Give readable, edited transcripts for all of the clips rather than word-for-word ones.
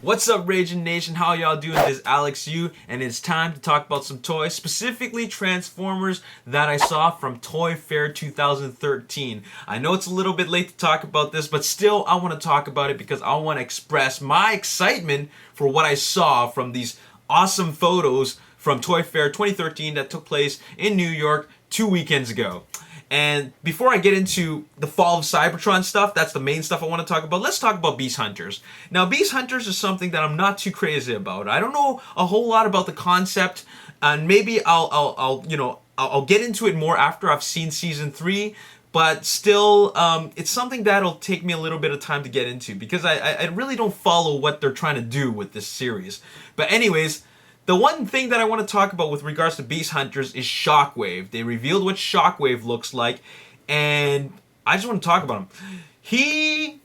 What's up, Ragin Nation? How y'all doing? This is Alex Yu, and it's time to talk about some toys, specifically Transformers that I saw from Toy Fair 2013. I know it's a little bit late to talk about this, but still I want to talk about it because I want to express my excitement for what I saw from these awesome photos from Toy Fair 2013 that took place in New York 2 weekends ago. And before I get into the fall of Cybertron stuff, that's the main stuff I want to talk about, let's talk about Beast Hunters. Now, Beast Hunters is something that I'm not too crazy about. I don't know a whole lot about the concept, and maybe I'll get into it more after I've seen Season 3, but still, it's something that'll take me a little bit of time to get into, because I really don't follow what they're trying to do with this series. But anyways, the one thing that I want to talk about with regards to Beast Hunters is Shockwave. They revealed what Shockwave looks like, and I just want to talk about him. He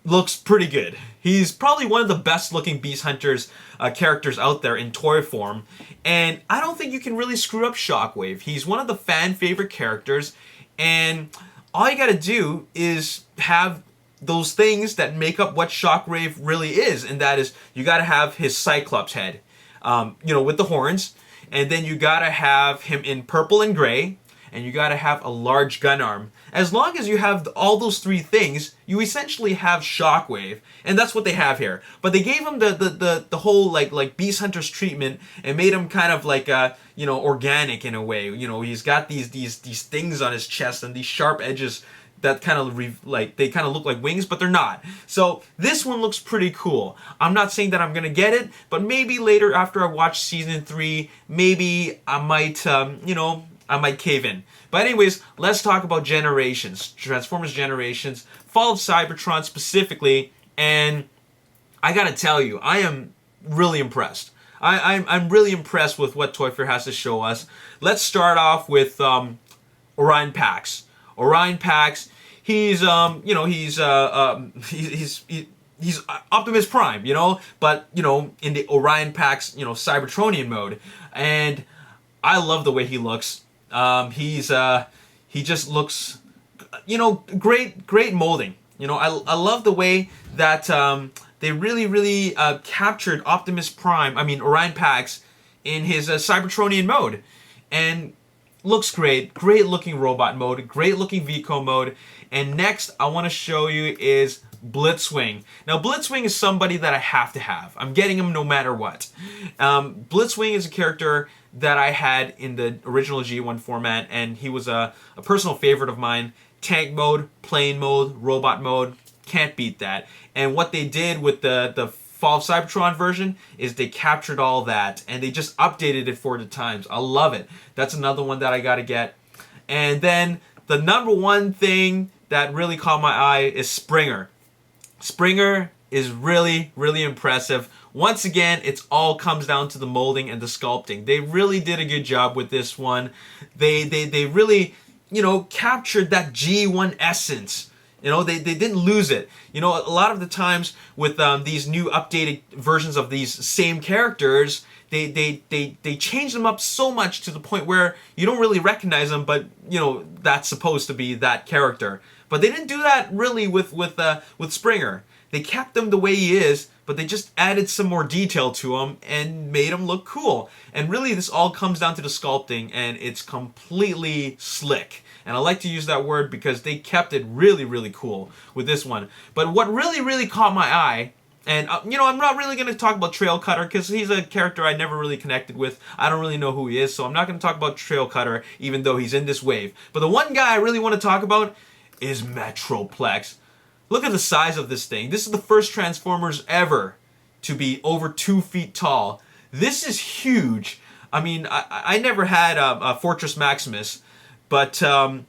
looks pretty good. He's probably one of the best looking Beast Hunters characters out there in toy form, and I don't think you can really screw up Shockwave. He's one of the fan favorite characters, and all you gotta do is have those things that make up what Shockwave really is, and that is you gotta have his Cyclops head. With the horns, and then you gotta have him in purple and gray, and you gotta have a large gun arm. As long as you have all those three things, you essentially have Shockwave, and that's what they have here. But they gave him the whole like Beast Hunters treatment and made him kind of like organic in a way. He's got these things on his chest and these sharp edges that kind of look like wings, but they're not. So this one looks pretty cool. I'm not saying that I'm gonna get it, but maybe later after I watch Season 3, maybe I might, I might cave in. But anyways, let's talk about Generations, Transformers Generations, Fall of Cybertron specifically, and I gotta tell you, I am really impressed. I'm really impressed with what Toy Fair has to show us. Let's start off with Orion Pax. Orion Pax, he's Optimus Prime, but in the Orion Pax, Cybertronian mode, and I love the way he looks. He just looks, great molding. I love the way that they really captured Optimus Prime, Orion Pax, in his Cybertronian mode, and looks great looking robot mode, great looking VCO mode. And next I want to show you is Blitzwing. Now Blitzwing is somebody that I have to have. I'm getting him no matter what. Blitzwing is a character that I had in the original G1 format, and he was a personal favorite of mine. Tank mode, plane mode, robot mode, can't beat that. And what they did with the Fall of Cybertron version is they captured all that and they just updated it for the times. I love it. That's another one that I gotta get. And then the number one thing that really caught my eye is Springer. Springer is really impressive. Once again, it all comes down to the molding and the sculpting. They really did a good job with this one. They really captured that G1 essence. They didn't lose it. A lot of the times with these new updated versions of these same characters, they change them up so much to the point where you don't really recognize them, but that's supposed to be that character. But they didn't do that really with Springer. They kept him the way he is, but they just added some more detail to him and made him look cool. And really, this all comes down to the sculpting, and it's completely slick. And I like to use that word because they kept it really cool with this one. But what really caught my eye, and I'm not really going to talk about Trail Cutter because he's a character I never really connected with. I don't really know who he is, so I'm not going to talk about Trail Cutter even though he's in this wave. But the one guy I really want to talk about is Metroplex. Look at the size of this thing. This is the first Transformers ever to be over 2 feet tall. This is huge. I never had a Fortress Maximus, but I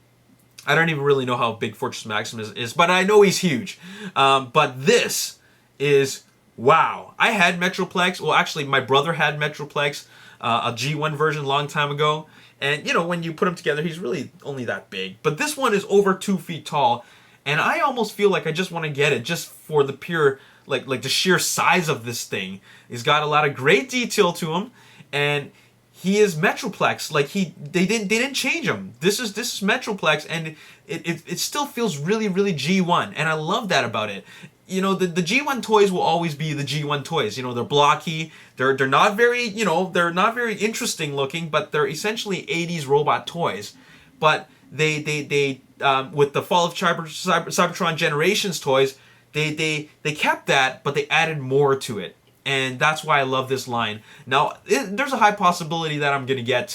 don't even really know how big Fortress Maximus is, but I know he's huge. But this is, wow. I had Metroplex. Well, actually, my brother had Metroplex, a G1 version a long time ago. And, when you put him together, he's really only that big. But this one is over 2 feet tall. And I almost feel like I just want to get it just for the pure, like the sheer size of this thing. He's got a lot of great detail to him. And he is Metroplex. Like they didn't change him. This is Metroplex, and it still feels really G1, and I love that about it. You know, the G1 toys will always be the G1 toys. You know, they're blocky. They're not very, they're not very interesting looking, but they're essentially 80s robot toys. But they with the fall of Cybertron Generations toys, they kept that, but they added more to it. And that's why I love this line. Now, there's a high possibility that I'm going to get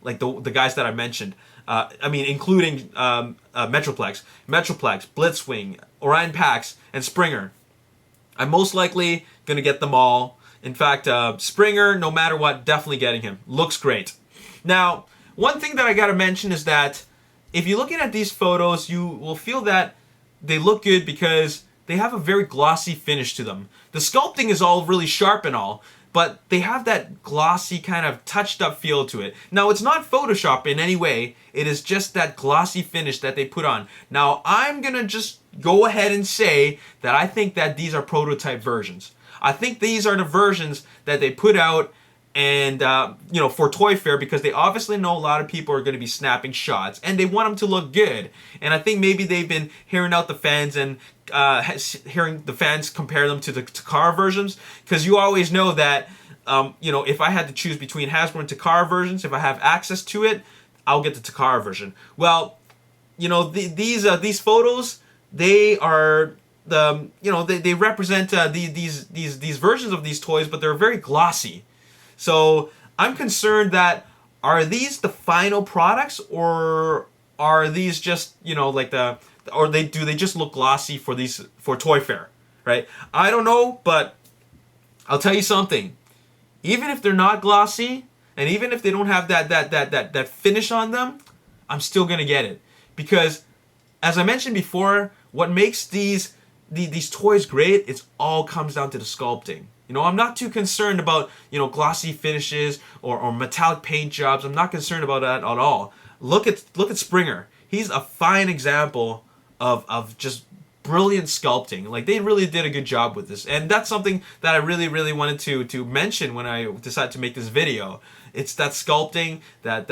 like the guys that I mentioned. I mean, including Metroplex, Blitzwing, Orion Pax, and Springer. I'm most likely going to get them all. In fact, Springer, no matter what, definitely getting him. Looks great. Now, one thing that I got to mention is that if you're looking at these photos, you will feel that they look good because they have a very glossy finish to them. The sculpting is all really sharp and all, but they have that glossy kind of touched up feel to it. Now, it's not Photoshop in any way. It is just that glossy finish that they put on. Now, I'm going to just go ahead and say that I think that these are prototype versions. I think these are the versions that they put out and for Toy Fair, because they obviously know a lot of people are going to be snapping shots and they want them to look good. And I think maybe they've been hearing out the fans and hearing the fans compare them to the Takara versions, because you always know that if I had to choose between Hasbro and Takara versions, if I have access to it, I'll get the Takara version. Well, these photos, they are they represent these versions of these toys, but they're very glossy. So I'm concerned that, are these the final products, or are these just do they just look glossy for Toy Fair, right? I don't know, but I'll tell you something. Even if they're not glossy, and even if they don't have that finish on them, I'm still gonna get it, because as I mentioned before, what makes these toys great, it all comes down to the sculpting. I'm not too concerned about, glossy finishes or metallic paint jobs. I'm not concerned about that at all. Look at Springer. He's a fine example of just brilliant sculpting. Like, they really did a good job with this. And that's something that I really wanted to mention when I decided to make this video. It's that sculpting, that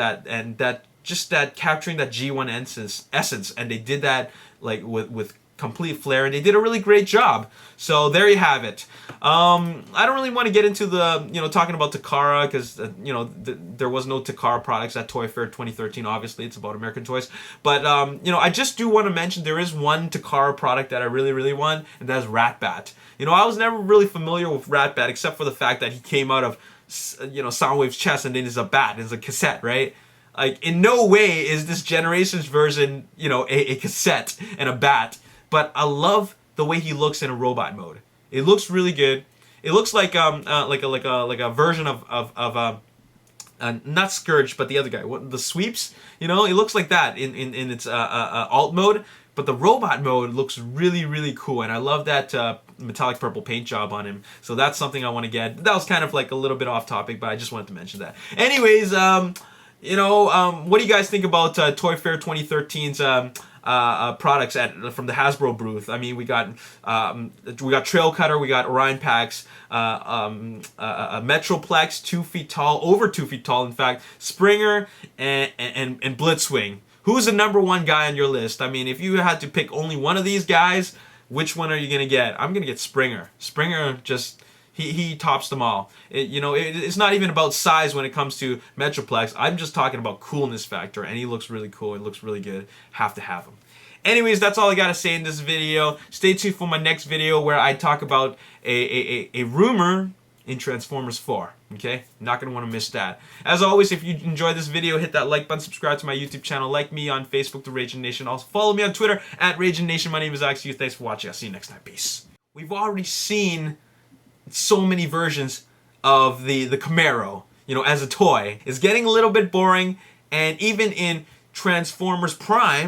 capturing that G1 essence, and they did that like with complete flair, and they did a really great job. So there you have it. I don't really want to get into the talking about Takara, because there was no Takara products at Toy Fair 2013. Obviously, it's about American toys. But I just do want to mention there is one Takara product that I really want, and that is Ratbat. I was never really familiar with Ratbat, except for the fact that he came out of Soundwave's chest, and then is a bat, is a cassette, right? Like, in no way is this Generations version a cassette and a bat. But I love the way he looks in a robot mode. It looks really good. It looks like a version of not Scourge, but the other guy, the Sweeps. It looks like that in its alt mode. But the robot mode looks really cool, and I love that metallic purple paint job on him. So that's something I want to get. That was kind of like a little bit off topic, but I just wanted to mention that. Anyways, what do you guys think about Toy Fair 2013's products from the Hasbro booth? I mean, we got Trail Cutter, we got Orion Pax, a Metroplex, 2 feet tall, over 2 feet tall, in fact, Springer, and Blitzwing. Who's the number one guy on your list? I mean, if you had to pick only one of these guys, which one are you gonna get? I'm gonna get Springer. Springer just. He tops them all. It's not even about size when it comes to Metroplex. I'm just talking about coolness factor, and he looks really cool. He looks really good. Have to have him. Anyways, that's all I gotta say in this video. Stay tuned for my next video where I talk about a rumor in Transformers 4. Okay? Not gonna want to miss that. As always, if you enjoyed this video, hit that like button, subscribe to my YouTube channel, like me on Facebook, The Ragin Nation. Also follow me on Twitter at Ragin Nation. My name is Alex. Thanks for watching. I'll see you next time. Peace. We've already seen so many versions of the Camaro, as a toy. It's getting a little bit boring, and even in Transformers Prime,